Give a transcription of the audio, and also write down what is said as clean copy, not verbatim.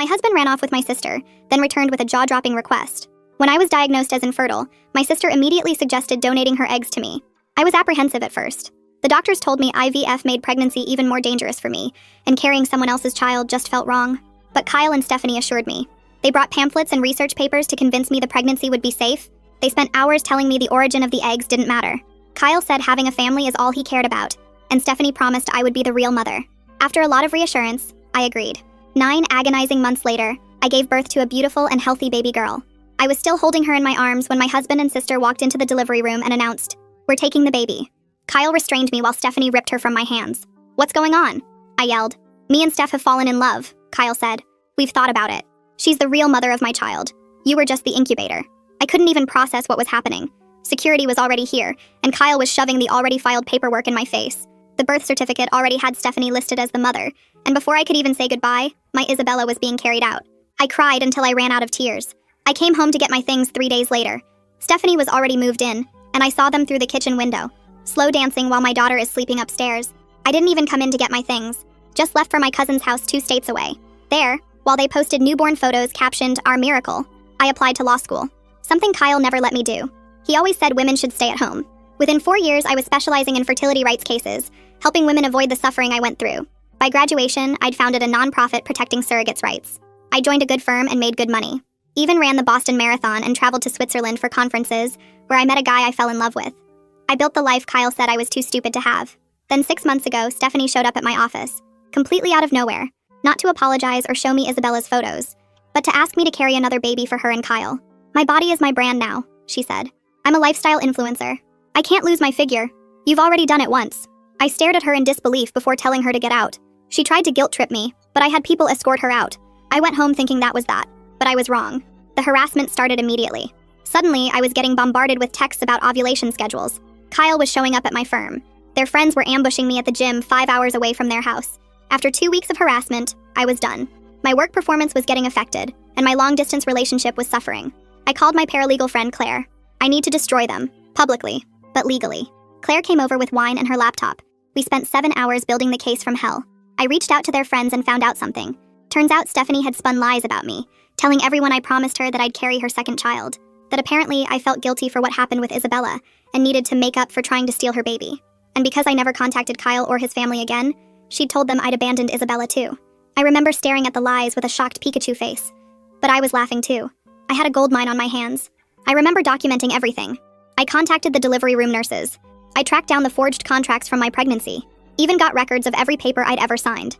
My husband ran off with my sister, then returned with a jaw-dropping request. When I was diagnosed as infertile, my sister immediately suggested donating her eggs to me. I was apprehensive at first. The doctors told me IVF made pregnancy even more dangerous for me, and carrying someone else's child just felt wrong. But Kyle and Stephanie assured me. They brought pamphlets and research papers to convince me the pregnancy would be safe. They spent hours telling me the origin of the eggs didn't matter. Kyle said having a family is all he cared about, and Stephanie promised I would be the real mother. After a lot of reassurance, I agreed. 9 agonizing months later, I gave birth to a beautiful and healthy baby girl. I was still holding her in my arms when my husband and sister walked into the delivery room and announced, "We're taking the baby." Kyle restrained me while Stephanie ripped her from my hands. "What's going on?" I yelled. "Me and Steph have fallen in love," Kyle said. "We've thought about it. She's the real mother of my child. You were just the incubator." I couldn't even process what was happening. Security was already here, and Kyle was shoving the already filed paperwork in my face. The birth certificate already had Stephanie listed as the mother, and before I could even say goodbye, my Isabella was being carried out. I cried until I ran out of tears. I came home to get my things 3 days later. Stephanie was already moved in, and I saw them through the kitchen window, slow dancing while my daughter is sleeping upstairs. I didn't even come in to get my things, just left for my cousin's house 2 states away. There, while they posted newborn photos captioned, "Our miracle," I applied to law school. Something Kyle never let me do. He always said women should stay at home. Within 4 years, I was specializing in fertility rights cases, helping women avoid the suffering I went through. By graduation, I'd founded a nonprofit protecting surrogates' rights. I joined a good firm and made good money. Even ran the Boston Marathon and traveled to Switzerland for conferences, where I met a guy I fell in love with. I built the life Kyle said I was too stupid to have. Then 6 months ago, Stephanie showed up at my office, completely out of nowhere, not to apologize or show me Isabella's photos, but to ask me to carry another baby for her and Kyle. "My body is my brand now," she said. "I'm a lifestyle influencer. I can't lose my figure. You've already done it once." I stared at her in disbelief before telling her to get out. She tried to guilt trip me, but I had people escort her out. I went home thinking that was that, but I was wrong. The harassment started immediately. Suddenly, I was getting bombarded with texts about ovulation schedules. Kyle was showing up at my firm. Their friends were ambushing me at the gym 5 hours away from their house. After 2 weeks of harassment, I was done. My work performance was getting affected, and my long-distance relationship was suffering. I called my paralegal friend Claire. I need to destroy them, publicly, but legally. Claire came over with wine and her laptop. We spent 7 hours building the case from hell. I reached out to their friends and found out something. Turns out Stephanie had spun lies about me, telling everyone I promised her that I'd carry her second child, that apparently I felt guilty for what happened with Isabella and needed to make up for trying to steal her baby. And because I never contacted Kyle or his family again, she'd told them I'd abandoned Isabella too. I remember staring at the lies with a shocked Pikachu face. But I was laughing too. I had a goldmine on my hands. I remember documenting everything. I contacted the delivery room nurses. I tracked down the forged contracts from my pregnancy. Even got records of every paper I'd ever signed.